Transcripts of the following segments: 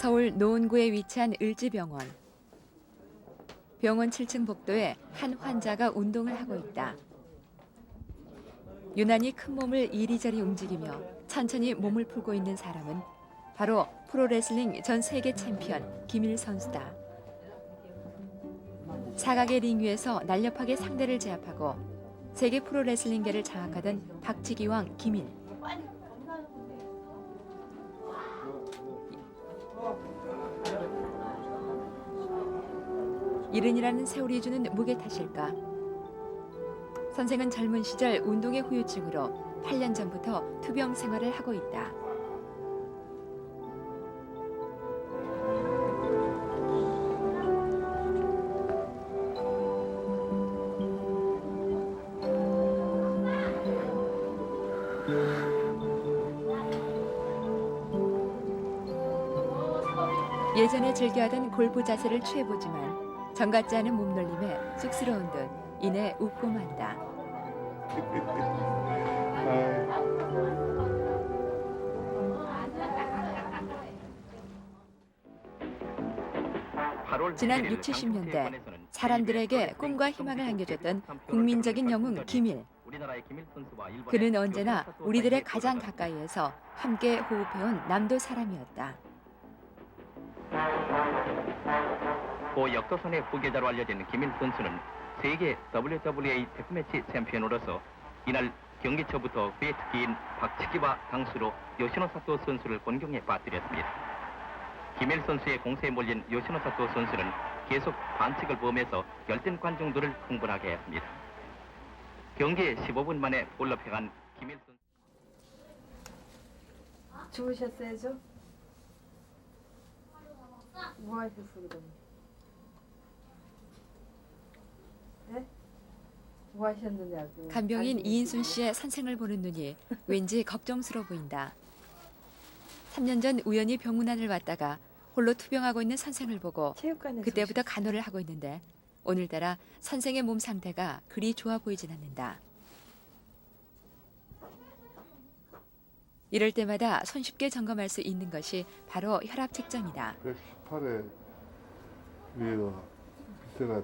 서울 노원구에 위치한 을지병원. 병원 7층 복도에 한 환자가 운동을 하고 있다. 유난히 큰 몸을 이리저리 움직이며 천천히 몸을 풀고 있는 사람은 바로 프로레슬링 전 세계 챔피언 김일 선수다. 사각의 링 위에서 날렵하게 상대를 제압하고 세계 프로레슬링계를 장악하던 박치기왕 김일. 이른이라는 세월이 주는 무게 탓일까? 선생은 젊은 시절 운동의 후유증으로 8년 전부터 투병 생활을 하고 있다. 예전에 즐겨하던 골프 자세를 취해보지만 정 같지 않은 몸놀림에 쑥스러운 듯 이내 웃고 만다. 지난 60, 70년대 사람들에게 꿈과 희망을 안겨줬던 국민적인 영웅 김일. 그는 언제나 우리들의 가장 가까이에서 함께 호흡해온 남도 사람이었다. 고 역도선의 후계자로 알려진 김일 선수는 세계 WWA 데스매치 챔피언으로서 이날 경기 초부터 그의 특기인 박치기와 당수로 요시노 사토 선수를 곤경에 빠뜨렸습니다. 김일 선수의 공세에 몰린 요시노 사토 선수는 계속 반칙을 범해서 열띤 관중들을 흥분하게 했습니다. 경기에 15분 만에 볼로 패간 김일 선수. 주무셨어요, 저? 뭐 하셨어, 그러면? 네? 뭐 하셨느냐고. 간병인 이인순 씨의 선생을 보는 눈이 왠지 걱정스러워 보인다. 3년 전 우연히 병문안을 왔다가 홀로 투병하고 있는 선생을 보고 그때부터 간호를 하고 있는데 오늘따라 선생의 몸 상태가 그리 좋아 보이진 않는다. 이럴 때마다 손쉽게 점검할 수 있는 것이 바로 혈압 측정이다. 118에 위가 밑에가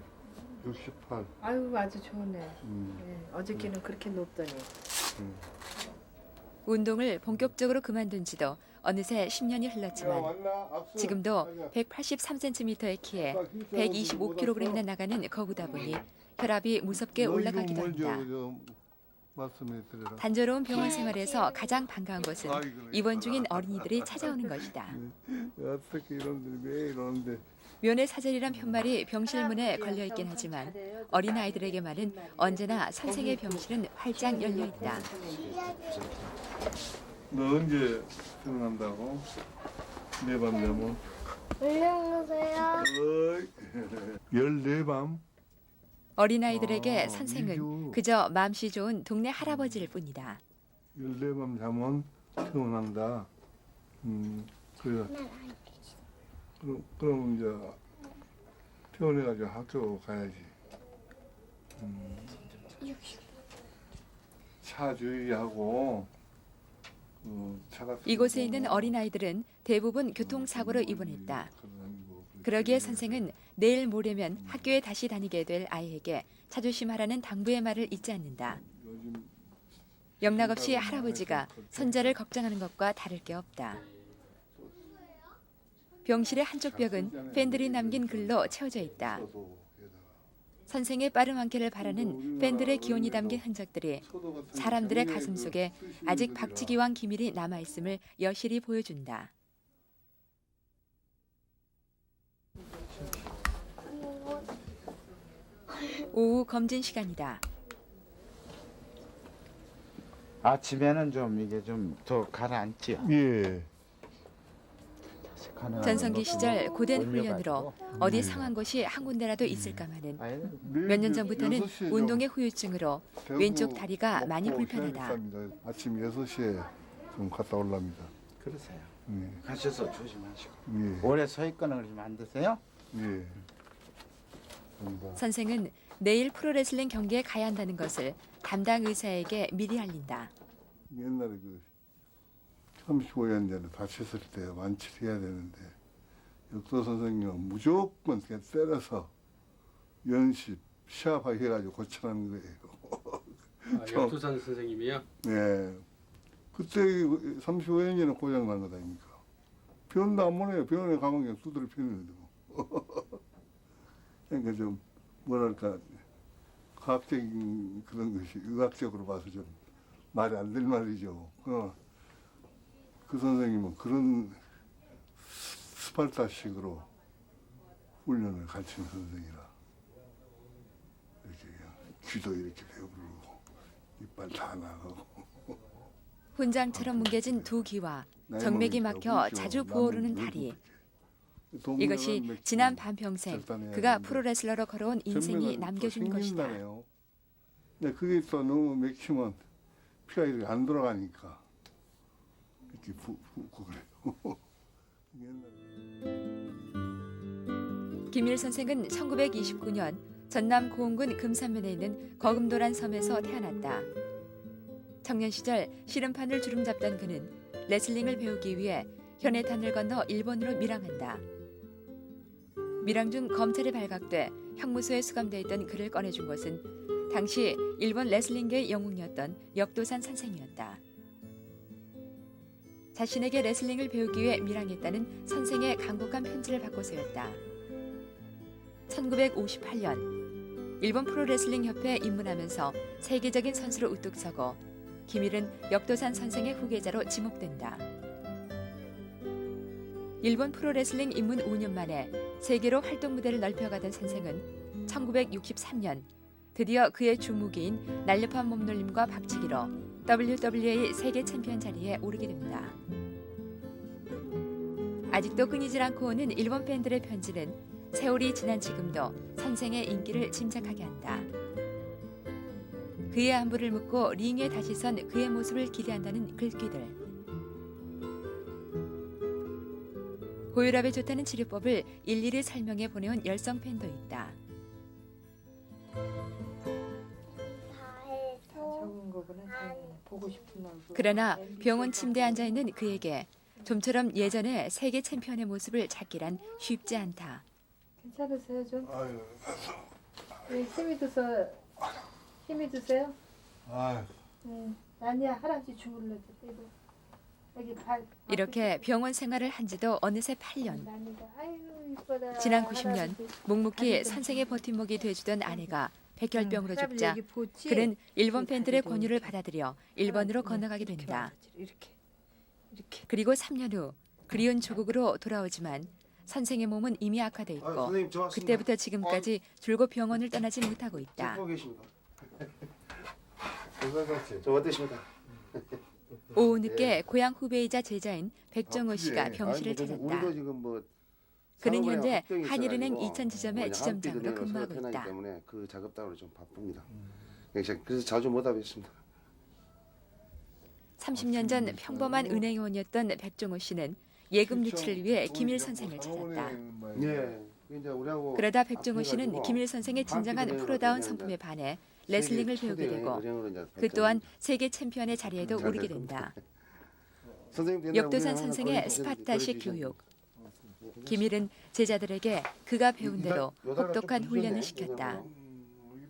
68. 아유, 아주 좋네. 네, 어저께는 그렇게 높더니. 운동을 본격적으로 그만둔 지도 어느새 10년이 흘렀지만 지금도 183cm의 키에 125kg이나 나가는 거구다 보니 혈압이 무섭게 올라가기도 한다. 단조로운 병원 생활에서 가장 반가운 것은 입원 중인 어린이들이 찾아오는 것이다. 어떻게 이런데 왜 이러는데? 면회 사절이란 편말이 병실 문에 걸려 있긴 하지만 어린아이들에게만은 언제나 선생의 병실은 활짝 열려 있다. 너 언제 퇴근한다고? 내밤 되면? 안녕하세요. 14밤? 어린아이들에게 선생은 그저 맘씨 좋은 동네 할아버지일 뿐이다. 14밤 자면 퇴근한다. 그래. 그럼 이제 퇴원해가지고 학교 가야지. 차 주의하고 차가 이곳에 있는 어린아이들은 대부분 교통사고로 입원했다. 그러기에 선생은 내일 모레면 학교에 다시 다니게 될 아이에게 자조심하라는 당부의 말을 잊지 않는다. 영락없이 할아버지가 손자를 걱정하는 것과 다를 게 없다. 병실의 한쪽 벽은 팬들이 남긴 글로 채워져 있다. 선생의 빠른 완쾌를 바라는 팬들의 기원이 담긴 흔적들이 사람들의 가슴 속에 아직 박치기왕 기밀이 남아있음을 여실히 보여준다. 오후 검진 시간이다. 아침에는 좀 이게 좀 더 가라앉지요. 예. 전성기 시절 고된 훈련으로 어디 상한 곳이 한 군데라도 있을까마는 몇 년 전부터는 운동의 후유증으로 왼쪽 다리가 많이 불편하다. 아침 6시에 좀 갔다 올랍니다. 그러세요. 예. 가셔서 조심하시고. 예. 오래 서 있거나 그러시면 안 되세요? 예. 선생은 내일 프로레슬링 경기에 가야 한다는 것을 담당 의사에게 미리 알린다. 옛날에 35년 전에 다쳤을 때 완치를 해야 되는데 역도 선생님은 무조건 그냥 때려서 연습, 시합하게 해가지고 고치라는 거예요. 역도산 선생님이요? 네. 그때 35년이나 고장 난 거다니까. 병원도 안 보내요. 병원에 가면 그냥 두드려 패는 거고. 그러니까 좀 뭐랄까 과학적인 그런 것이 의학적으로 봐서 좀 말이 안 될 말이죠. 그 선생님은 그런 스파르타식으로 훈련을 가르치는 선생이라 이렇게 그냥 귀도 이렇게 배부르고 이빨 다 나가고 훈장처럼 뭉개진 두 귀와 정맥이 막혀 자주 부어오르는 다리. 이것이 지난 반평생 그가 프로레슬러로 걸어온 인생이 남겨준 것이다. 근데 그게 또 너무 맥히면 피가 이렇게 안 돌아가니까 이렇게 붓고 그래요. 김일 선생은 1929년 전남 고흥군 금산면에 있는 거금도란 섬에서 태어났다. 청년 시절 씨름판을 주름잡던 그는 레슬링을 배우기 위해 현해탄을 건너 일본으로 밀항한다. 밀항 중 검찰에 발각돼 형무소에 수감돼 있던 그를 꺼내준 것은 당시 일본 레슬링계의 영웅이었던 역도산 선생이었다. 자신에게 레슬링을 배우기 위해 밀항했다는 선생의 간곡한 편지를 받고서였다. 1958년 일본 프로레슬링 협회에 입문하면서 세계적인 선수로 우뚝 서고 김일은 역도산 선생의 후계자로 지목된다. 일본 프로레슬링 입문 5년 만에 세계로 활동 무대를 넓혀가던 선생은 1963년 드디어 그의 주무기인 날렵한 몸놀림과 박치기로 WWA 세계 챔피언 자리에 오르게 됩니다. 아직도 끊이질 않고 오는 일본 팬들의 편지는 세월이 지난 지금도 선생의 인기를 짐작하게 한다. 그의 안부를 묻고 링에 다시 선 그의 모습을 기대한다는 글귀들. 고혈압에 좋다는 치료법을 일일이 설명해 보내온 열성 팬도 있다. 적은 거구나. 보고 싶은 얼굴. 그러나 병원 침대에 앉아 있는 그에게 좀처럼 예전에 세계 챔피언의 모습을 찾기란 쉽지 않다. 괜찮으세요 좀? 아유, 네, 힘이 드세요? 아유. 아니야 할아버지 주물러줘. 여기 발. 이렇게 병원 생활을 한 지도 어느새 8년. 아이고 이뻐라. 지난 90년 할아버지. 묵묵히 선생의 버팀목이 돼주던 아내가 백혈병으로 할아버지 죽자 여기 보지? 그는 일본 여기 팬들의 다리도 권유를 이렇게. 받아들여 일본으로 이렇게, 건너가게 이렇게 된다. 할아버지, 이렇게. 그리고 3년 후 그리운 조국으로 돌아오지만 선생의 몸은 이미 악화돼 있고 선생님 저 왔습니다. 그때부터 지금까지 줄곧 병원을 떠나지 못하고 있다. 보고 계십니다. 저 어떠십니까? 오후 늦게 고향 후배이자 제자인 백정호 씨가 병실을 우리도 찾았다. 지금 뭐 그는 산업은행 현재 합병이 한일은행 있어가지고 이천 지점의 뭐냐, 지점장으로 한빛은행으로 근무하고 서로 있다. 편하기 때문에 그 작업 따로 좀 바쁩니다. 그래서 자주 못 하겠습니다. 30년 전 평범한 은행원이었던 백종호 씨는 예금 유치를 위해 김일 선생을 찾았다. 예. 이제 우리하고 그러다 백종호 씨는 합해가지고 김일 선생의 진정한 한빛은행으로 프로다운 그냥 성품에 반해 세계 레슬링을 배우게 초대 되고 은행으로 이제 그 또한 발전합니다. 세계 챔피언의 자리에도 잘 오르게 될 겁니다. 된다. 선생님 옛날에 역도산 우리는 선생의 거의 스파르타식 거의 교육. 김일은 제자들에게 그가 배운 대로 혹독한 훈련을 시켰다.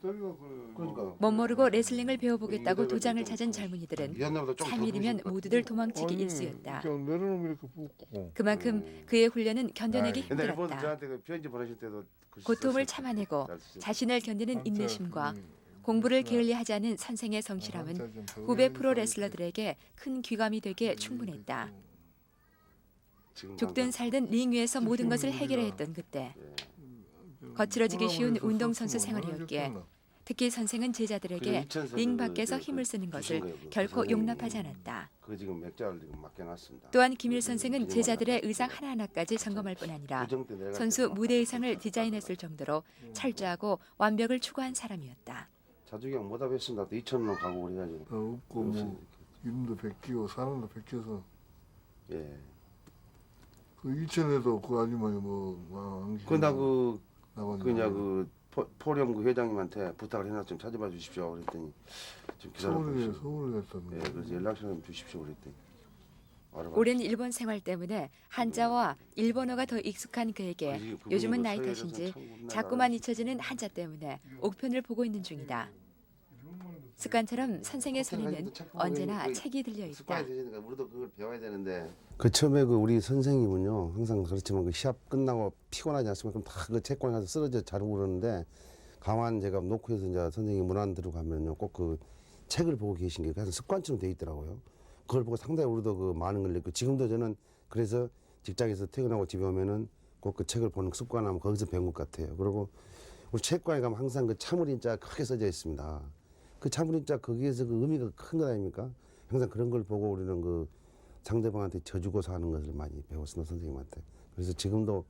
그러니까 못 모르고 레슬링을 배워보겠다고 도장을 찾은 젊은이들은 옛날보다 좀 3일이면 모두들 도망치기 일쑤였다. 그냥 내려놓으면 이렇게 붓고. 그만큼 그의 훈련은 견뎌내기 근데 일본 힘들었다. 저한테 그 편지 보내실 때도 그 고통을 썼어요. 참아내고 잘 쓰셨어요. 자신을 견디는 인내심과 공부를 게을리하지 않은 선생의 성실함은 후배 프로레슬러들에게 큰 귀감이 되게 충분했다. 지금 죽든 살든 링 위에서 모든 것을 해결해야 했던 그때 거칠어지기 쉬운 운동선수 생활이었기에 특히 선생은 제자들에게 링 밖에서 힘을 쓰는 것을 결코 용납하지 않았다. 그 지금 맥자를 지금 맡겨놨습니다. 또한 김일 선생은 제자들의 의상 하나하나까지 점검할 뿐 아니라 고정 때 내려갈 선수 때도 무대 의상을 디자인했을 정도로 철저하고 완벽을 추구한 사람이었다. 자주경 못 하겠습니다. 또 2,000원 가고 그래가지고. 없고 뭐 이름도 베끼고 사람도 베껴서 예. 그 일전에도 그 아줌마이 뭐 그나 그 나가는 그냥 그 포령구 회장님한테 부탁을 해놔 좀 찾아봐 주십시오. 그랬더니 좀 기다려 서울에 보십시오. 서울에 갔다는 예, 그래서 연락처 좀 주십시오. 그랬더니 오랜 일본 생활 때문에 한자와 일본어가 더 익숙한 그에게 요즘은 나이 탓인지 자꾸만 잊혀지는 한자 때문에 옥편을 보고 있는 중이다. 습관처럼 선생의 손에는 언제나 책이 들려 있다. 습관이 되니까 우리도 그걸 배워야 되는데. 그 처음에 그 우리 선생님은요 항상 그렇지만 그 시합 끝나고 피곤하지 않습니까? 그럼 다 그 책방에 가서 쓰러져 자르고 그러는데 가만 제가 놓고 해서 이제 선생님 문안 들어가면요 꼭 그 책을 보고 계신 게 그래서 습관처럼 돼 있더라고요. 그걸 보고 상당히 우리도 그 많은 걸 느끼고 지금도 저는 그래서 직장에서 퇴근하고 집에 오면은 꼭 그 책을 보는 습관하면 거기서 배운 것 같아요. 그리고 우리 책관에 가면 항상 그 참을인자 크게 써져 있습니다. 그 참을인자 거기에서 그 의미가 큰 거 아닙니까? 항상 그런 걸 보고 우리는 그 상대방한테 져주고 사는 것을 많이 배웠습니다, 선생님한테. 그래서 지금도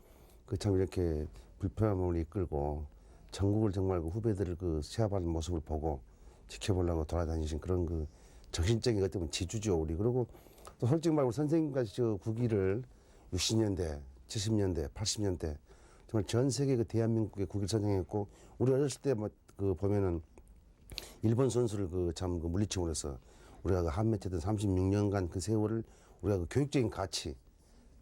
그 참 이렇게 불편함을 이끌고 전국을 정말 그 후배들을 그 시합하는 모습을 보고 지켜보려고 돌아다니신 그런 그 정신적인 것 때문에 지주죠, 우리. 그리고 또 솔직히 말하고 선생님까지 저 국기를 60년대, 70년대, 80년대 정말 전 세계 그 대한민국의 국기를 선정했고 우리 어렸을 때 뭐 그 보면은 일본 선수를 그 참 그 물리치고 우리가 그 한매체던 36년간 그 세월을 우리가 그 교육적인 가치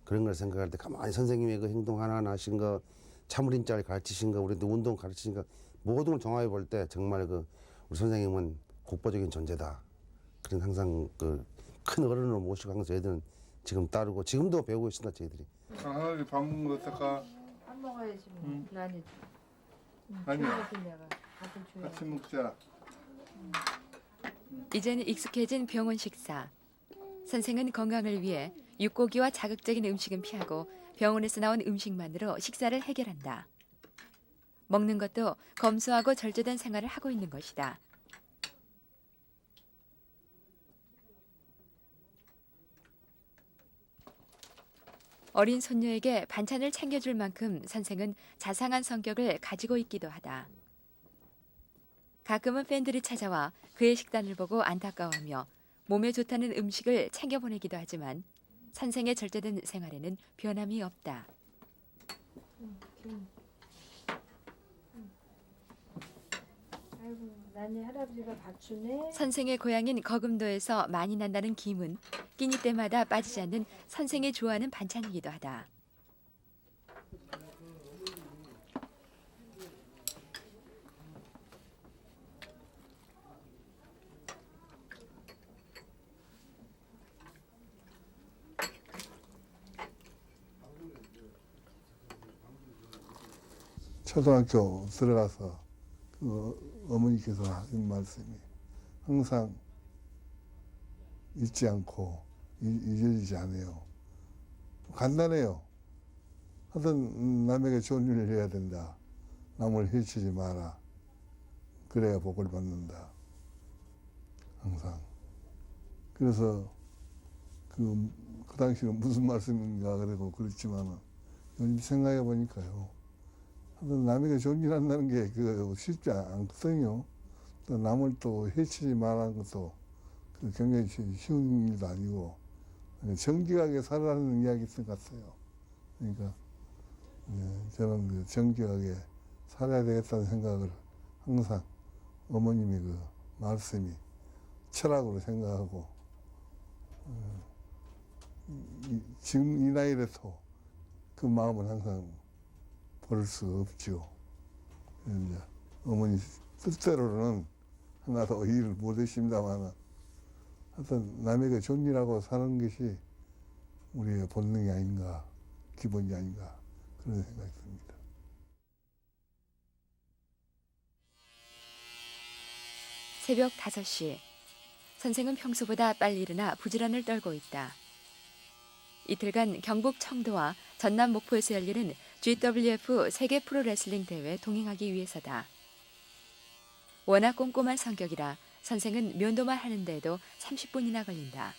그런 걸 생각할 때 가만히 선생님의 그 행동 하나하나 하신 거 참을인자를 가르치신 거 우리도 운동 가르치신 거 모든 걸 종합해 볼 때 정말 그 우리 선생님은 국보적인 존재다. 그런 항상 그 큰 어른으로 모시고 항상 저희들은 지금 따르고 지금도 배우고 있습니다, 저희들이. 하늘이 밥 먹는 거 어떨까? 밥 먹어야지 뭐. 난이. 아니야. 내가 밥을 줘야. 같이 먹자. 이제는 익숙해진 병원 식사. 선생은 건강을 위해 육고기와 자극적인 음식은 피하고 병원에서 나온 음식만으로 식사를 해결한다. 먹는 것도 검소하고 절제된 생활을 하고 있는 것이다. 어린 손녀에게 반찬을 챙겨줄 만큼 선생은 자상한 성격을 가지고 있기도 하다. 가끔은 팬들이 찾아와 그의 식단을 보고 안타까워하며 몸에 좋다는 음식을 챙겨보내기도 하지만 선생의 절제된 생활에는 변함이 없다. 아이고, 난이 할아버지가 밥 주네. 선생의 고향인 거금도에서 많이 난다는 김은 끼니 때마다 빠지지 않는 선생이 좋아하는 반찬이기도 하다. 초등학교 들어가서 그 어머니께서 하신 말씀이 항상 잊지 않고 잊어지지 않아요. 간단해요. 하여튼 남에게 좋은 일을 해야 된다. 남을 해치지 마라. 그래야 복을 받는다. 항상. 그래서 그 당시는 무슨 말씀인가 그러고 그렇지만 요즘 생각해 보니까요. 남에게 좋은 일 한다는 게 쉽지 않거든요. 또 남을 또 해치지 말라는 것도 굉장히 쉬운 일도 아니고 정직하게 살아라는 이야기인 것 같아요. 그러니까 저는 그 정직하게 살아야 되겠다는 생각을 항상 어머님의 그 말씀이 철학으로 생각하고 지금 이 나이라도 그 마음은 항상 버릴 수 없죠. 이제 어머니 뜻대로는 하나도 일을 못했습니다만 하여튼 남에게 좋은 일하고 사는 것이 우리의 본능이 아닌가, 기본이 아닌가 그런 생각이 듭니다. 새벽 5시. 선생은 평소보다 빨리 일어나 부지런을 떨고 있다. 이틀간 경북 청도와 전남 목포에서 열리는 GWF 세계 프로레슬링 대회에 동행하기 위해서다. 워낙 꼼꼼한 성격이라 선생은 면도만 하는 데에도 30분이나 걸린다.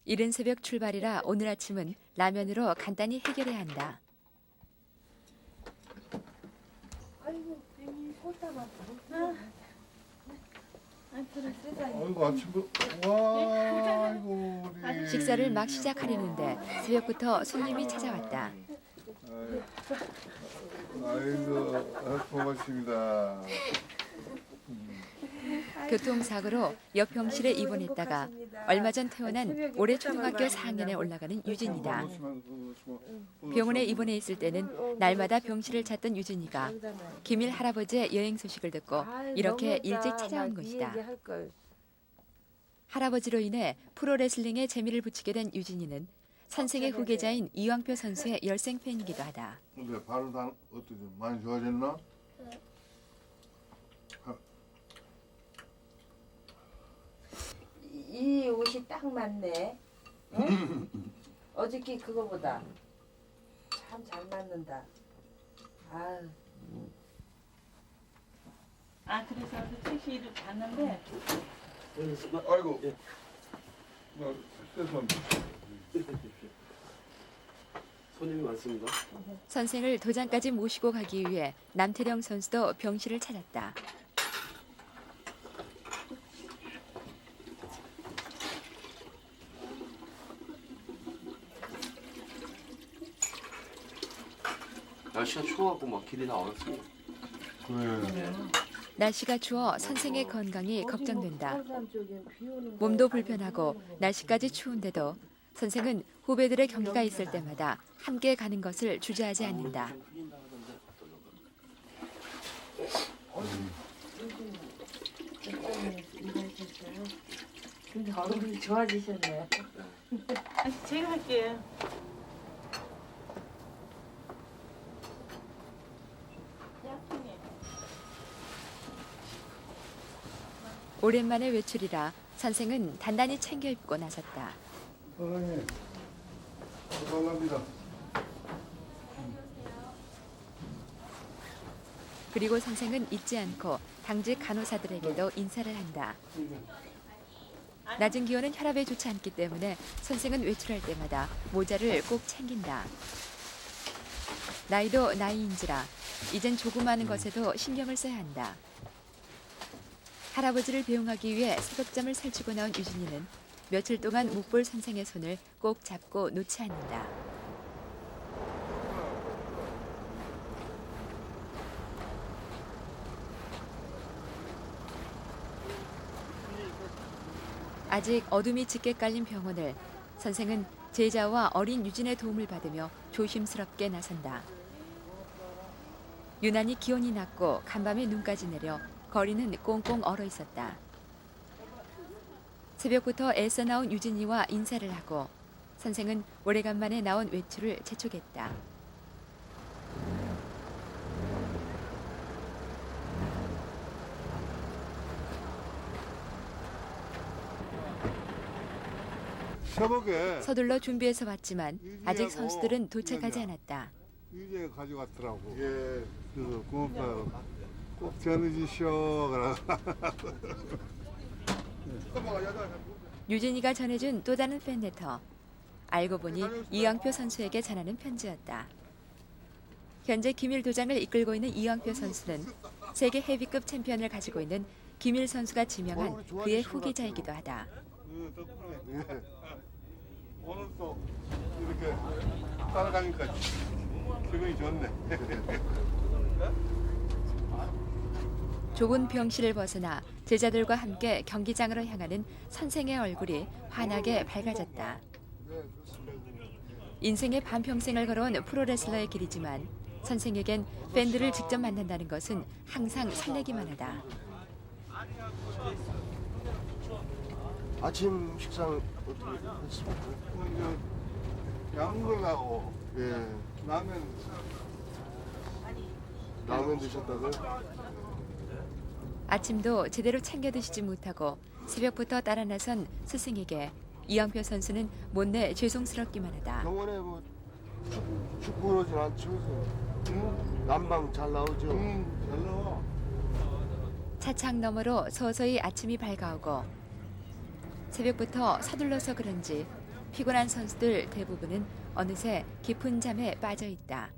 이른 새벽 출발이라 오늘 아침은 라면으로 간단히 해결해야 한다. 아이고, 괜히 쏟다가. 아이고 아침부터 와 아이고 우리 식사를 막 시작하려는데 새벽부터 손님이 찾아왔다. 아이고, 고맙습니다. 교통사고로 옆 병실에 입원했다가 얼마 전 퇴원한 올해 초등학교 4학년에 올라가는 유진이다. 병원에 입원해 있을 때는 날마다 병실을 찾던 유진이가 김일 할아버지의 여행 소식을 듣고 이렇게 일찍 찾아온 것이다. 할아버지로 인해 프로레슬링에 재미를 붙이게 된 유진이는 선생의 후계자인 이왕표 선수의 열생 팬이기도 하다. 근데 발은 다 어떻게 많이 좋아졌나? 이 옷이 딱 맞네. 응? 어저께 그거보다 참 잘 맞는다. 아유. 그래서 택시를 봤는데 아이고. 나 죄송합니다. 손님이 많습니다. 선생을 도장까지 모시고 가기 위해 남태령 선수도 병실을 찾았다. 날씨가 추워갖고 막 길이 나왔습니다. 그래. 날씨가 추워 선생의 건강이 걱정된다. 몸도 불편하고 날씨까지 추운데도 선생은 후배들의 경기가 있을 때마다 함께 가는 것을 주저하지 않는다. 근데 얼굴이 좋아지셨네요. 제가 할게요. 오랜만에 외출이라 선생은 단단히 챙겨 입고 나섰다. 사랑해. 감사합니다. 그리고 선생은 잊지 않고 당직 간호사들에게도 인사를 한다. 낮은 기온은 혈압에 좋지 않기 때문에 선생은 외출할 때마다 모자를 꼭 챙긴다. 나이도 나이인지라 이젠 조그마한 것에도 신경을 써야 한다. 할아버지를 배웅하기 위해 새벽잠을 설치고 나온 유진이는 며칠 동안 못 볼 선생의 손을 꼭 잡고 놓지 않는다. 아직 어둠이 짙게 깔린 병원을 선생은 제자와 어린 유진의 도움을 받으며 조심스럽게 나선다. 유난히 기온이 낮고 간밤에 눈까지 내려 거리는 꽁꽁 얼어 있었다. 새벽부터 애써 나온 유진이와 인사를 하고 선생은 오래간만에 나온 외출을 재촉했다. 새벽에 서둘러 준비해서 왔지만 아직 선수들은 도착하지 않았다. 유진이가 가져갔더라고. 예. 그래서 고맙다고. 꼭 전해주시오. 유진이가 전해준 또 다른 팬레터. 알고 보니 이왕표 선수에게 전하는 편지였다. 현재 김일 도장을 이끌고 있는 이왕표 선수는 세계 헤비급 챔피언을 가지고 있는 김일 선수가 지명한 그의 후계자이기도 하다. 덕분에 오늘 또 이렇게 따라가니까 기분이 좋네. 좁은 병실을 벗어나 제자들과 함께 경기장으로 향하는 선생의 얼굴이 환하게 밝아졌다. 인생의 반평생을 걸어온 프로레슬러의 길이지만 선생에겐 팬들을 직접 만난다는 것은 항상 설레기만 하다. 아침 식사는 어떻게 했습니까? 양글하고 예. 라면 드셨다고요? 아침도 제대로 챙겨 드시지 못하고 새벽부터 따라 나선 스승에게 이왕표 선수는 못내 죄송스럽기만 하다. 병원에 뭐 축구 그러진 않죠? 난방 잘 나오죠? 잘 나와. 차창 너머로 서서히 아침이 밝아오고 새벽부터 서둘러서 그런지 피곤한 선수들 대부분은 어느새 깊은 잠에 빠져 있다.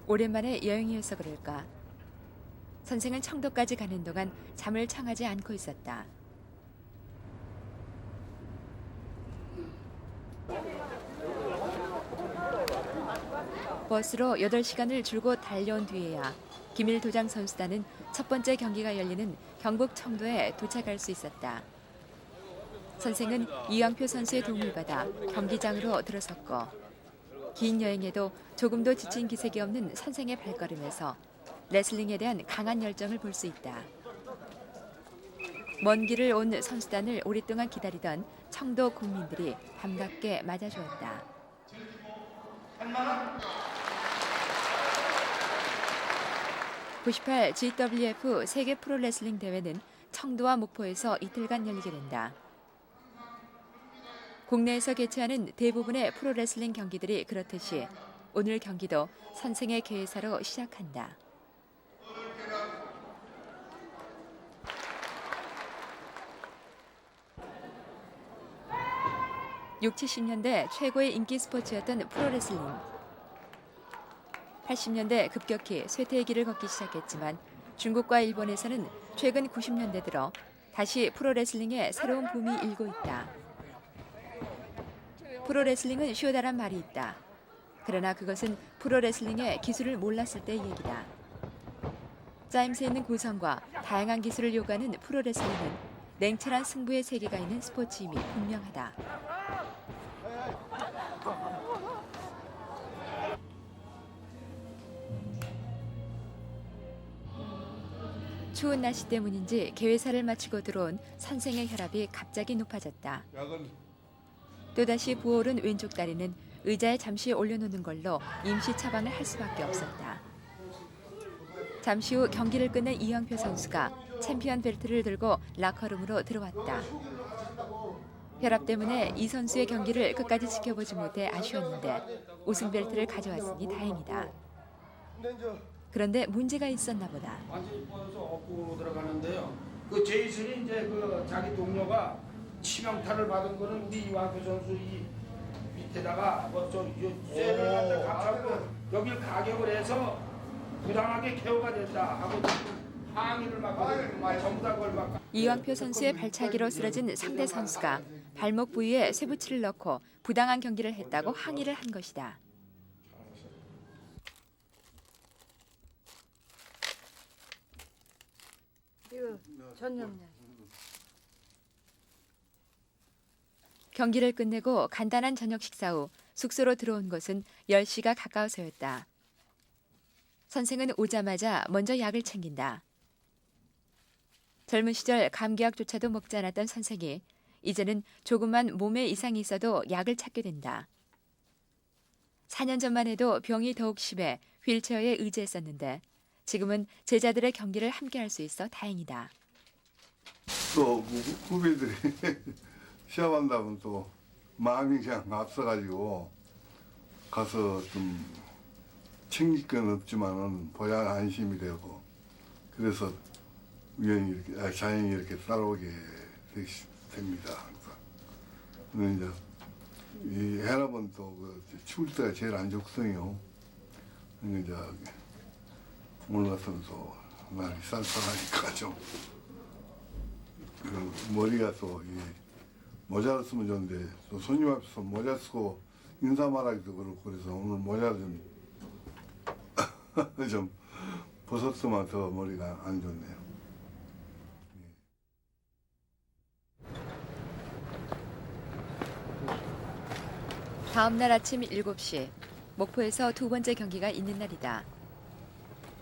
오랜만에 여행이어서 그럴까. 선생은 청도까지 가는 동안 잠을 청하지 않고 있었다. 버스로 8시간을 줄곧 달려온 뒤에야 김일 도장 선수단은 첫 번째 경기가 열리는 경북 청도에 도착할 수 있었다. 선생은 이왕표 선수의 도움을 받아 경기장으로 들어섰고 긴 여행에도 조금도 지친 기색이 없는 선생의 발걸음에서 레슬링에 대한 강한 열정을 볼 수 있다. 먼 길을 온 선수단을 오랫동안 기다리던 청도 국민들이 반갑게 맞아주었다. 98 GWF 세계 프로레슬링 대회는 청도와 목포에서 이틀간 열리게 된다. 국내에서 개최하는 대부분의 프로레슬링 경기들이 그렇듯이 오늘 경기도 선생의 계사로 시작한다. (60, 70년대) 최고의 인기 스포츠였던 프로레슬링. 80년대 급격히 쇠퇴의 길을 걷기 시작했지만 중국과 일본에서는 최근 90년대 들어 다시 프로레슬링에 새로운 붐이 일고 있다. 프로레슬링은 쉬우다란 말이 있다. 그러나 그것은 프로레슬링의 기술을 몰랐을 때의 얘기다. 짜임새 있는 구성과 다양한 기술을 요구하는 프로레슬링은 냉철한 승부의 세계가 있는 스포츠임이 분명하다. 추운 날씨 때문인지 개회사를 마치고 들어온 선생의 혈압이 갑자기 높아졌다. 또다시 부어오른 왼쪽 다리는 의자에 잠시 올려놓는 걸로 임시 처방을 할 수밖에 없었다. 잠시 후 경기를 끝낸 이왕표 선수가 챔피언 벨트를 들고 라커룸으로 들어왔다. 혈압 때문에 이 선수의 경기를 끝까지 지켜보지 못해 아쉬웠는데 우승 벨트를 가져왔으니 다행이다. 그런데 문제가 있었나 보다. 완전히 뻗어서 업구로 들어가는데요. 그 제이슨이 이제 그 자기 동료가 치명타를 받은 거는 우리 이완표 선수 이 밑에다가 뭐저 쇠를 갖다 감싸고 여기를 가격을 해서 부당하게 케어가 됐다 하고 항의를 막 전부 다 그걸 막. 이왕표 선수의 발차기로 쓰러진 상대 선수가 발목 부위에 쇠붙이를 넣고 부당한 경기를 했다고 항의를 한 것이다. 이거 전염량. 경기를 끝내고 간단한 저녁 식사 후 숙소로 들어온 것은 10시가 가까워서였다. 선생은 오자마자 먼저 약을 챙긴다. 젊은 시절 감기약조차도 먹지 않았던 선생이 이제는 조금만 몸에 이상이 있어도 약을 찾게 된다. 4년 전만 해도 병이 더욱 심해 휠체어에 의지했었는데 지금은 제자들의 경기를 함께할 수 있어 다행이다. 또 후배들이 시합한다면 또 마음이 그냥 앞서가지고 가서 좀 챙길 건 없지만은 보야 안심이 되고 그래서 우연히 이렇게 자연히 이렇게 따라오게 됩니다 항상. 근데 이제 이 혈압은 또 추울 때가 제일 안 좋거든요. 근데 이제 오늘 같으면 또 날이 쌀쌀하니까 좀 머리가 또 모자를 쓰면 좋은데 또 손님 앞에서 모자 쓰고 인사 말하기도 그렇고 그래서 오늘 모자를 좀 벗었으면 더 머리가 안 좋네요. 다음 날 아침 7시 목포에서 두 번째 경기가 있는 날이다.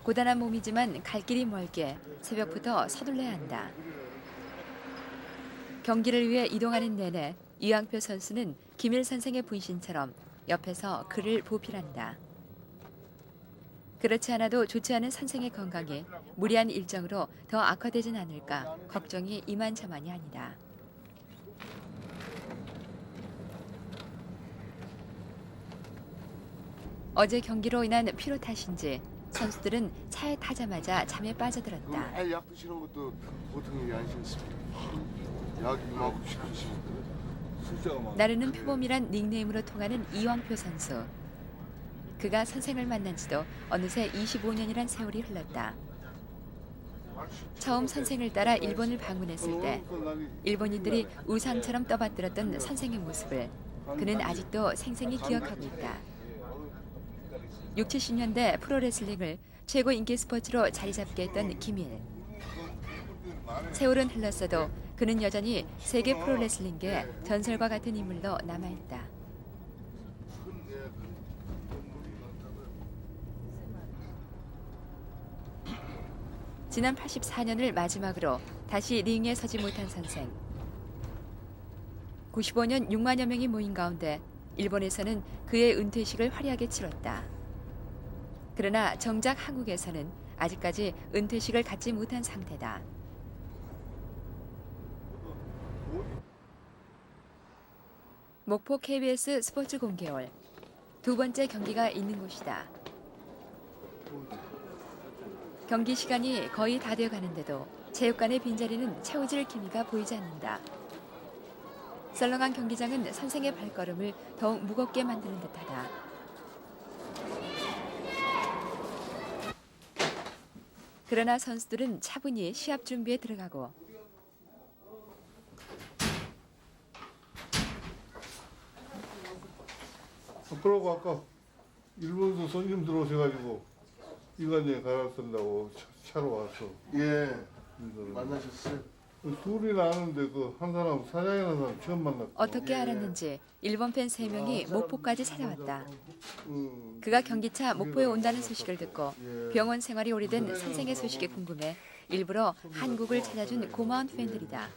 고단한 몸이지만 갈 길이 멀게 새벽부터 서둘러야 한다. 경기를 위해 이동하는 내내 이왕표 선수는 김일 선생의 분신처럼 옆에서 그를 보필한다. 그렇지 않아도 좋지 않은 선생의 건강에 무리한 일정으로 더 악화되진 않을까 걱정이 이만저만이 아니다. 어제 경기로 인한 피로 탓인지 선수들은 차에 타자마자 잠에 빠져들었다. 약 드시는 것도 보통 일이 아니셨습니다. 약 이만큼씩 드시면 나르는 표범이란 닉네임으로 통하는 이왕표 선수. 그가 선생을 만난 지도 어느새 25년이란 세월이 흘렀다. 처음 선생을 따라 일본을 방문했을 때 일본인들이 우상처럼 떠받들었던 선생의 모습을 그는 아직도 생생히 기억하고 있다. 6, 70년대 프로레슬링을 최고 인기 스포츠로 자리 잡게 했던 김일. 세월은 흘렀어도 그는 여전히 세계 프로레슬링계의 전설과 같은 인물로 남아있다. 지난 84년을 마지막으로 다시 링에 서지 못한 선생. 95년 6만여 명이 모인 가운데 일본에서는 그의 은퇴식을 화려하게 치렀다. 그러나 정작 한국에서는 아직까지 은퇴식을 갖지 못한 상태다. 목포 KBS 스포츠 공개홀. 두 번째 경기가 있는 곳이다. 경기 시간이 거의 다 되어 가는데도 체육관의 빈자리는 채워질 기미가 보이지 않는다. 썰렁한 경기장은 선생의 발걸음을 더욱 무겁게 만드는 듯하다. 그러나 선수들은 차분히 시합 준비에 들어가고 그러고 아까 일본에서 손님 들어오셔가지고 이관에 갈아 쓴다고 차로 왔어. 예. 만나셨어요? 둘이 나는데 그 한 사람 사장이라는 사람 처음 만났고. 어떻게 알았는지 일본 팬 3명이 목포까지 찾아왔다. 그가 경기차 목포에 온다는 소식을 듣고 병원 생활이 오래된 선생의 소식이 궁금해 일부러 한국을 찾아준 고마운 팬들이다.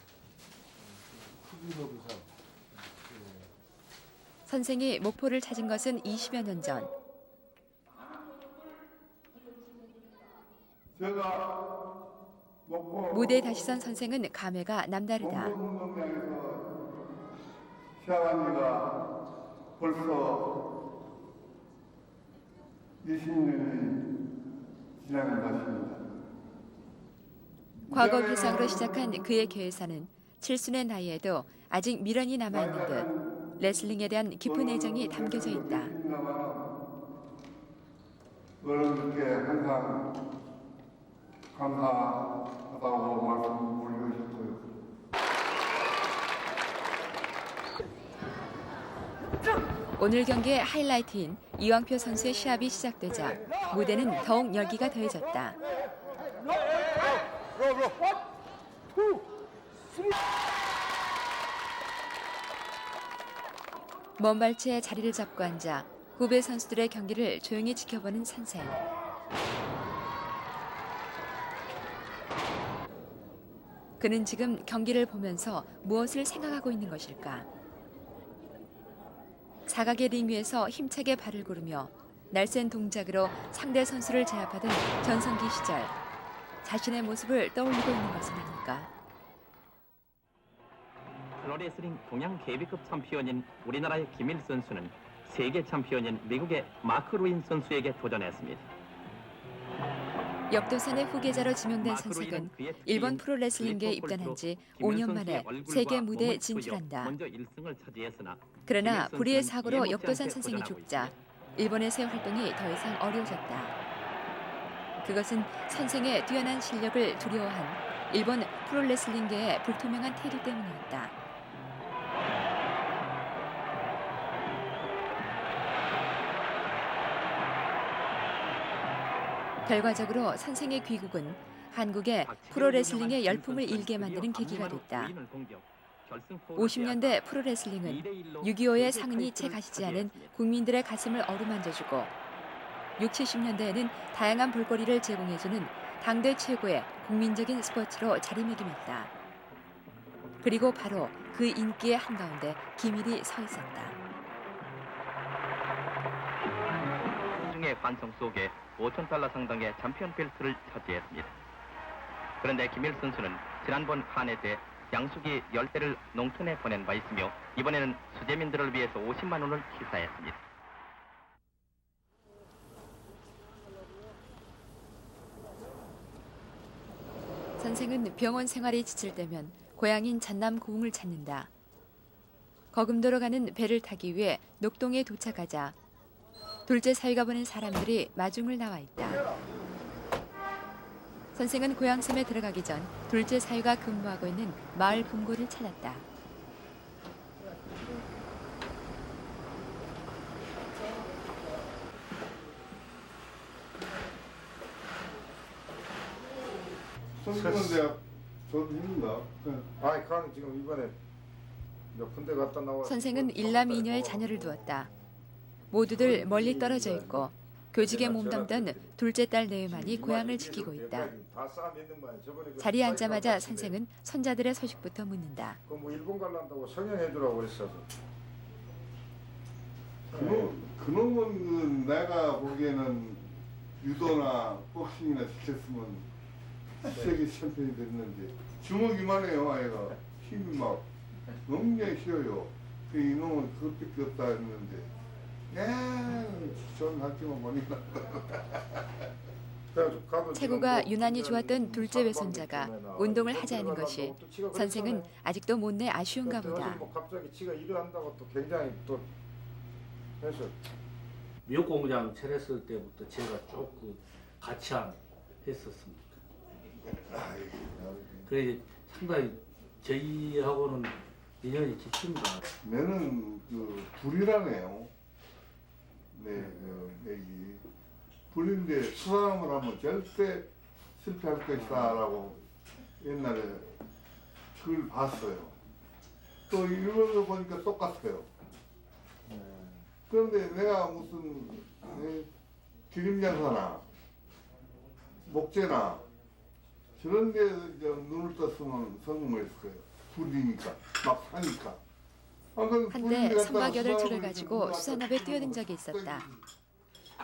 선생이 목포를 찾은 것은 20여 년 전. 무대에 다시 선 선생은 감회가 남다르다. 시작한 지가 벌써 20년이 지난 것입니다. 과거 회상으로 시작한 그의 계획사는 칠순의 나이에도 아직 미련이 남아있는 듯 레슬링에 대한 깊은 애정이 담겨져 있다. 어른들께 항상 감사하다고 말씀 올리고 싶고요. 오늘 경기의 하이라이트인 이왕표 선수의 시합이 시작되자 무대는 더욱 열기가 더해졌다. 먼 발치에 자리를 잡고 앉아 후배 선수들의 경기를 조용히 지켜보는 선생. 그는 지금 경기를 보면서 무엇을 생각하고 있는 것일까? 사각의 링 위에서 힘차게 발을 구르며 날쌘 동작으로 상대 선수를 제압하던 전성기 시절 자신의 모습을 떠올리고 있는 것은 아닐까? 프로레슬링 동양 KB급 챔피언인 우리나라의 김일 선수는 세계 챔피언인 미국의 마크 루인 선수에게 도전했습니다. 역도선의 후계자로 지명된 선생은 일본 프로레슬링계에 입단한 지 5년 만에 세계 무대에 진출한다. 그러나 불의의 사고로 역도선 선생이 죽자 일본에서의 활동이 더 이상 어려워졌다. 그것은 선생의 뛰어난 실력을 두려워한 일본 프로레슬링계의 불투명한 태도 때문이었다. 결과적으로 선생의 귀국은 한국의 프로레슬링의 열풍을 일게 만드는 계기가 됐다. 50년대 프로레슬링은 6.25의 상흔이 채 가시지 않은 국민들의 가슴을 어루만져주고 60, 70년대에는 다양한 볼거리를 제공해주는 당대 최고의 국민적인 스포츠로 자리매김했다. 그리고 바로 그 인기의 한가운데 김일이 서 있었다. 중의 환청 속에 $5,000 상당의 챔피언 벨트를 차지했습니다. 그런데 김일 선수는 지난번 한해 때 양수기 10대를 농촌에 보낸 바 있으며 이번에는 수재민들을 위해서 50만 원을 기사했습니다. 선생은 병원 생활이 지칠 때면 고향인 전남 고흥을 찾는다. 거금도로 가는 배를 타기 위해 녹동에 도착하자 둘째 사위가 보낸 사람들이 마중을 나와 있다. 선생은 고향섬에 들어가기 전 둘째 사위가 근무하고 있는 마을 금고를 찾았다. 성균관대학 졸업인가? 아니, 그냥 지금 이번에 몇 군데 갔다 나와. 선생은 일남 이녀의 자녀를 두었다. 모두들 멀리 떨어져 있고 교직에 몸담던 둘째 딸 내외만이 고향을 지키고 있다. 자리에 앉자마자 선생은 손자들의 소식부터 묻는다. 그뭐 일본 갈란다고 성형해 주라고 그랬어. 그놈은 내가 보기에는 유도나 복싱이나 시켰으면 세계 챔피언이 됐는데 주먹이만 해요. 아이가 힘이 막 굉장히 쉬워요. 그 이놈은 그것밖에 없다 했는데 전 학교만 많이 나. 체구가 유난히 좋았던 둘째 외손자가 운동을 하자는 것이 선생은 아직도 못내 아쉬운가 보다. 뭐 갑자기 지가 일을 한다고 또 굉장히 또 해서 미역공장 차렸을 때부터 제가 조금 같이 했었습니다. 그래 상당히 저희하고는 인연이 깊습니다. 내는 그 불이라네요. 내 얘기. 불인데 수상을 하면 절대 실패할 것이다라고 옛날에 그걸 봤어요. 또 일본에서 보니까 똑같아요. 그런데 내가 무슨 기림장사나 목재나 저런 데 눈을 떴으면 성공했을 거예요. 불이니까 막 사니까. 한때 선박여덟 척을 가지고 수산업에 뛰어든 적이 있었다.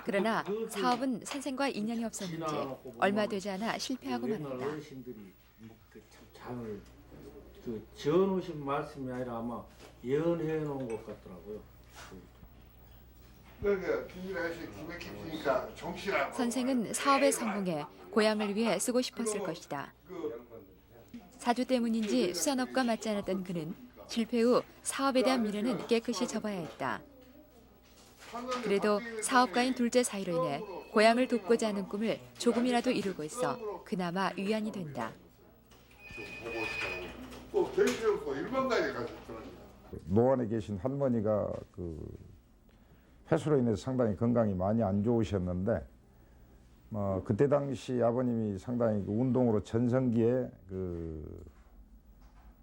그러나 사업은 선생과 인연이 없었는지 얼마 되지 않아 실패하고 말았다. 어르신들이 참 그 지어놓으신 말씀이 아니라 아마 예언해 놓은 것 같더라고요. 그러니까 김일아씨 기맥 깊으니까 정신하고. 선생은 사업에 성공해 고향을 위해 쓰고 싶었을 것이다. 사주 때문인지 수산업과 맞지 않았던 그는 실패 후 사업에 대한 미련은 깨끗이 접어야 했다. 그래도 사업가인 둘째 사이로 인해 고향을 돕고자 하는 꿈을 조금이라도 이루고 있어 그나마 위안이 된다. 일본까지 가셨더라고요. 노안에 계신 할머니가 그 폐수로 인해서 상당히 건강이 많이 안 좋으셨는데 그때 당시 아버님이 상당히 그 운동으로 전성기에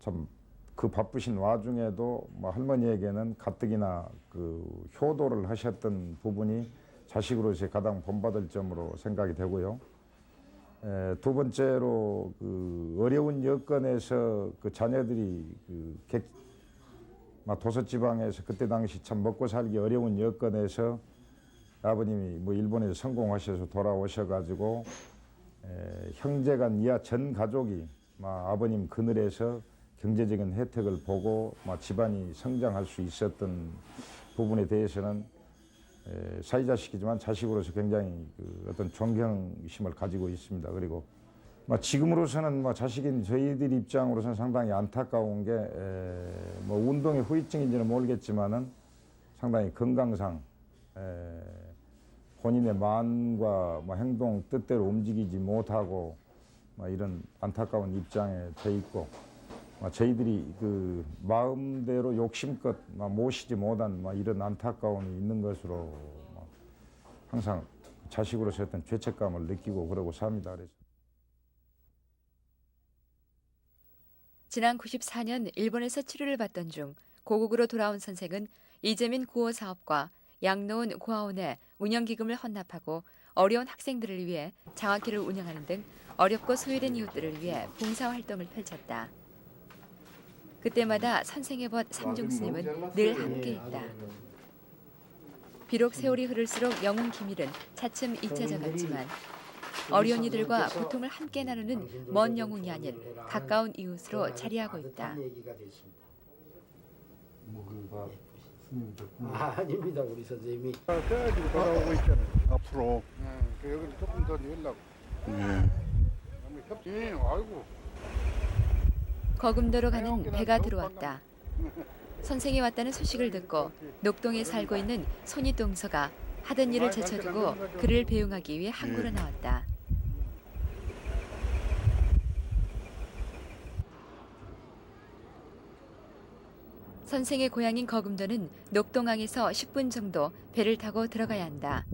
참 그 바쁘신 와중에도 할머니에게는 가뜩이나 그 효도를 하셨던 부분이 자식으로서 가장 본받을 점으로 생각이 되고요. 두 번째로 그 어려운 여건에서 그 자녀들이 도서지방에서 그때 당시 참 먹고 살기 어려운 여건에서 아버님이 일본에서 성공하셔서 돌아오셔가지고 형제간 이하 전 가족이 아버님 그늘에서 경제적인 혜택을 보고 집안이 성장할 수 있었던 부분에 대해서는 사이자식이지만 자식으로서 굉장히 어떤 존경심을 가지고 있습니다. 그리고 지금으로서는 자식인 저희들 입장으로서는 상당히 안타까운 게 운동의 후유증인지는 모르겠지만은 상당히 건강상 본인의 마음과 행동 뜻대로 움직이지 못하고 이런 안타까운 입장에 져 있고 저희들이 그 마음대로 욕심껏 모시지 못한 이런 안타까움이 있는 것으로 항상 자식으로서 어떤 죄책감을 느끼고 그러고 삽니다. 그래서. 지난 94년 일본에서 치료를 받던 중 고국으로 돌아온 선생은 이재민 구호 사업과 양노은 고아원에 운영기금을 헌납하고 어려운 학생들을 위해 장학회를 운영하는 등 어렵고 소외된 이웃들을 위해 봉사활동을 펼쳤다. 그때마다 선생의 벗 삼중스님은 늘 함께했다. 비록 세월이 흐를수록 영웅 김일은 차츰 잊혀져갔지만 어려운 이들과 고통을 함께 나누는 먼 영웅이 아닌 가까운 이웃으로 자리하고 있다. 아닙니다, 우리 선생님이. 그래가지고 돌아오고 있잖아요. 앞으로. 여기는 조금 더 내려고. 아이고. 거금도로 가는 배가 들어왔다. 선생이 왔다는 소식을 듣고 녹동에 살고 있는 손이 동서가 하던 일을 제쳐두고 그를 배웅하기 위해 항구로 나왔다. 선생의 고향인 거금도는 녹동항에서 10분 정도 배를 타고 들어가야 한다.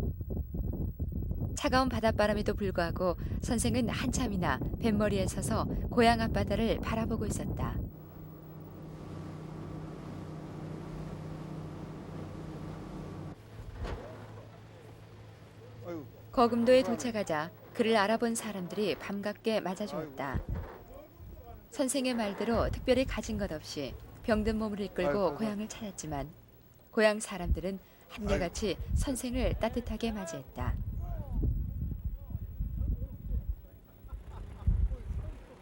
차가운 바닷바람에도 불구하고 선생은 한참이나 뱃머리에 서서 고향 앞바다를 바라보고 있었다. 아이고. 거금도에 도착하자 그를 알아본 사람들이 반갑게 맞아주었다. 선생의 말대로 특별히 가진 것 없이 병든 몸을 이끌고 고향을 찾았지만 고향 사람들은 한결같이 선생을 따뜻하게 맞이했다.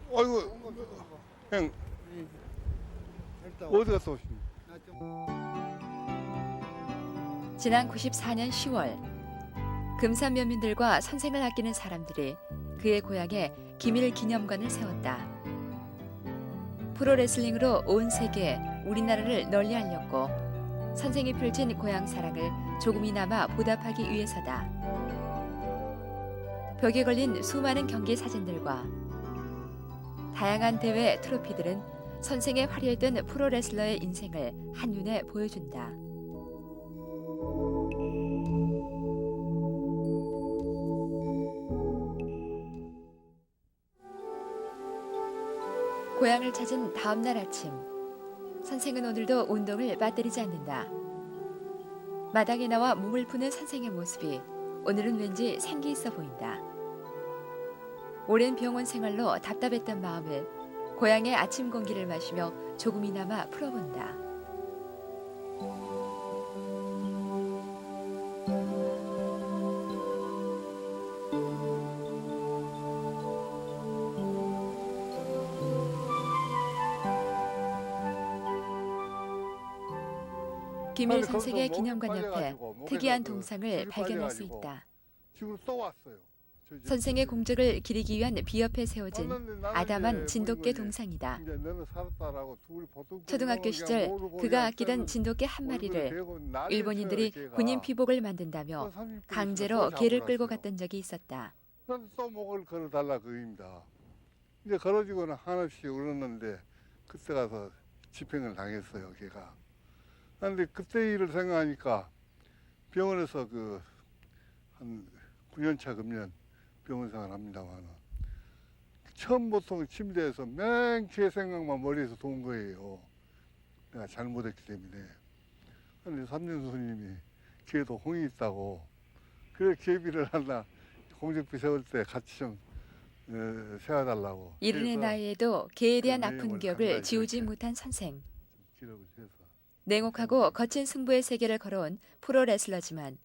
아이고, 형 어디 갔다 오십니까? 지난 94년 10월 금산 면민들과 선생을 아끼는 사람들이 그의 고향에 기밀 기념관을 세웠다. 프로레슬링으로 온 세계에 우리나라를 널리 알렸고 선생이 펼친 고향 사랑을 조금이나마 보답하기 위해서다. 벽에 걸린 수많은 경기 사진들과 다양한 대회 트로피들은 선생의 화려했던 프로레슬러의 인생을 한눈에 보여준다. 고향을 찾은 다음 날 아침, 선생은 오늘도 운동을 빠뜨리지 않는다. 마당에 나와 몸을 푸는 선생의 모습이 오늘은 왠지 생기 있어 보인다. 오랜 병원 생활로 답답했던 마음을 고향의 아침 공기를 마시며 조금이나마 풀어본다. 김일 선생의 기념관 옆에 특이한 동상을 발견할 수 있다. 지금 또 왔어요. 선생의 공적을 기리기 위한 비옆에 세워진 아담한 진돗개 동상이다. 초등학교 시절 그가 아끼던 진돗개 한 마리를 일본인들이 군인 피복을 만든다며 강제로 개를 끌고 갔던 적이 있었다. 또 목을 걸어달라 그입니다. 이제 걸어지고는 하나씩 울었는데 그때 가서 집행을 당했어요, 걔가. 그런데 그때 일을 생각하니까 병원에서 한 9년차 금년 병원 생활합니다만 처음부터 침대에서 맨 걔 생각만 머리에서 돈 거예요. 내가 잘못했기 때문에. 그런데 삼년 손님이 걔도 홍이 있다고 그래 개비를 하나 공적비 세울 때 같이 좀 세워달라고. 이른의 나이에도 개에 대한 아픈 기억을 지우지 못한 선생. 기록을 해서. 냉혹하고 거친 승부의 세계를 걸어온 프로레슬러지만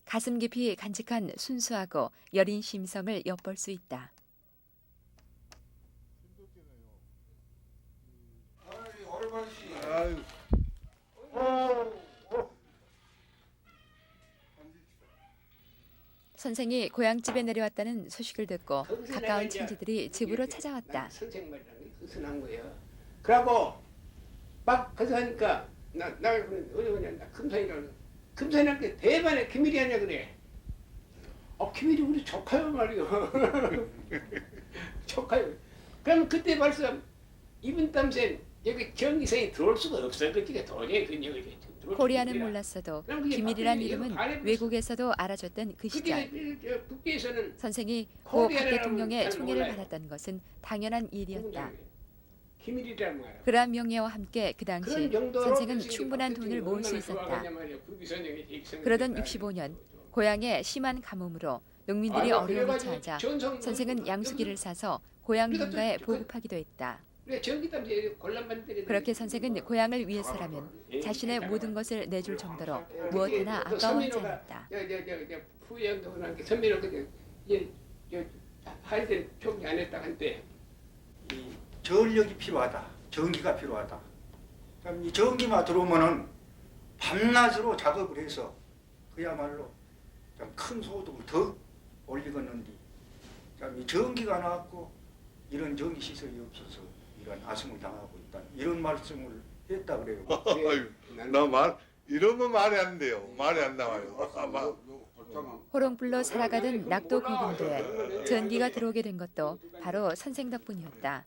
가슴 깊이 간직한 순수하고 여린 심성을 엿볼 수 있다. 아유. 선생이 고향집에 내려왔다는 소식을 듣고 가까운 친지들이 집으로 찾아왔다. 선생 말이라는 게 허선한 거예요. 그러고 막 허선하니까 나 어디 오냐 나 금산이라고 금산이라는 게 대반에 기밀이 아니야 그래. 기밀이 우리 조카요 말이요. 조카요. 그럼 그때 벌써 이분 땀새 여기 전기생이 들어올 수가 없어요. 그게 도저히 그 여기 코리아는 몰랐어도 기밀이란 이름은 외국에서도 알아줬던 그 시절. 선생이 고 박 대통령의 총애를 받았던 것은 당연한 일이었다. 그러한 명예와 함께 그 당시 선생은 충분한 돈을 모을 수 있었다. 그러던 65년 고향에 심한 가뭄으로 농민들이 어려움에 처하자 선생은 양수기를 사서 고향 농가에 보급하기도 했다. 그렇게 선생은 고향을 위해서라면 자신의 모든 것을 내줄 정도로 무엇 하나 아까워하지 않았다. 전력이 필요하다. 전기가 필요하다. 이 전기만 들어오면은 밤낮으로 작업을 해서 그야말로 큰 소득을 더 올리겠는데 이 전기가 나왔고 이런 전기 시설이 없어서 이런 아승을 당하고 있다. 이런 말씀을 했다 그래요. 이러면 말이 안 돼요. 말이 안 나와요. 호롱불로 살아가던 낙도 거금도에 전기가 들어오게 된 것도 바로 선생 덕분이었다.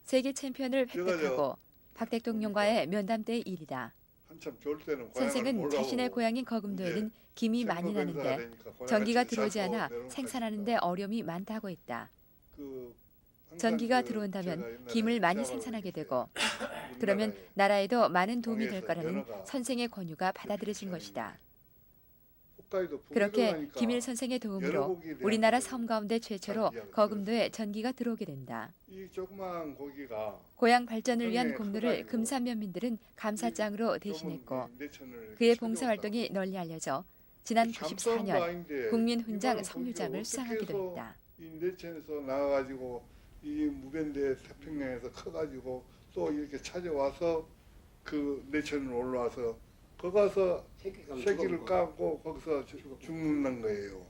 세계 챔피언을 획득하고 박 대통령과의 면담 때의 일이다. 한참 좋을 때는 선생은 자신의 고향인 거금도에는 김이 많이 나는데 전기가 들어오지 않아 생산하는데 어려움이 많다고 했다. 전기가 들어온다면 김을 많이 생산하게 되고 그러면 나라에도 많은 도움이 될 거라는 선생의 권유가 받아들여진 것이다. 그렇게 김일 선생의 도움으로 우리나라 섬 가운데 최초로 거금도에 전기가 들어오게 된다. 이 조그만 고기가 고향 발전을 위한 공로를 금산면민들은 감사장으로 대신했고 그의 봉사활동이 널리 알려져 지난 94년 국민훈장 석류장을 수상하기도 했다. 이 내천에서 나와가지고 이 무변대 태평양에서 커가지고 또 이렇게 찾아와서 그 내천을 올라와서 거기 가서 새끼를 까고 거기서 죽는 거예요.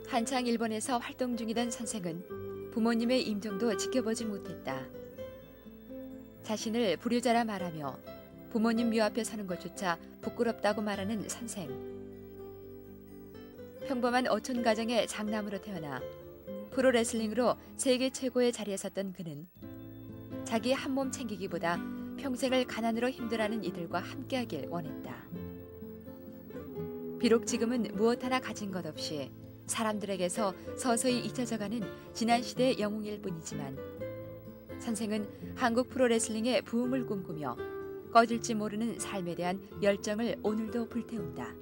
한창 일본에서 활동 중이던 선생은 부모님의 임종도 지켜보지 못했다. 자신을 불효자라 말하며 부모님 묘 앞에 서는 것조차 부끄럽다고 말하는 선생. 평범한 어촌 가정의 장남으로 태어나 프로레슬링으로 세계 최고의 자리에 섰던 그는 자기 한 몸 챙기기보다 평생을 가난으로 힘들어하는 이들과 함께하길 원했다. 비록 지금은 무엇 하나 가진 것 없이 사람들에게서 서서히 잊혀져가는 지난 시대의 영웅일 뿐이지만 선생은 한국 프로레슬링의 부흥을 꿈꾸며 꺼질지 모르는 삶에 대한 열정을 오늘도 불태운다.